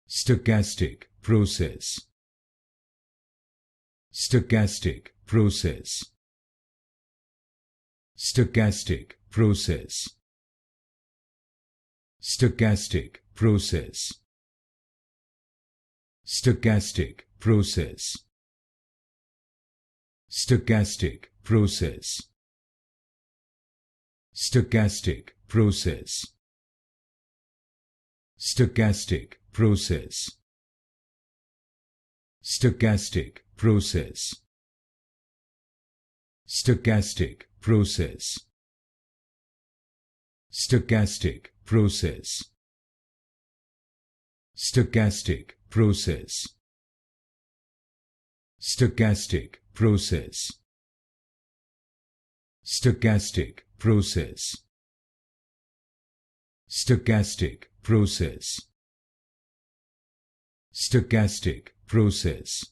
Stochastic process. Stochastic process. Stochastic process. Stochastic process. Stochastic process. Stochastic process. Stochastic process. Stochastic process. Stochastic process. Stochastic process. Stochastic process. Stochastic process. Stochastic process. Stochastic process. Stochastic process. Stochastic process.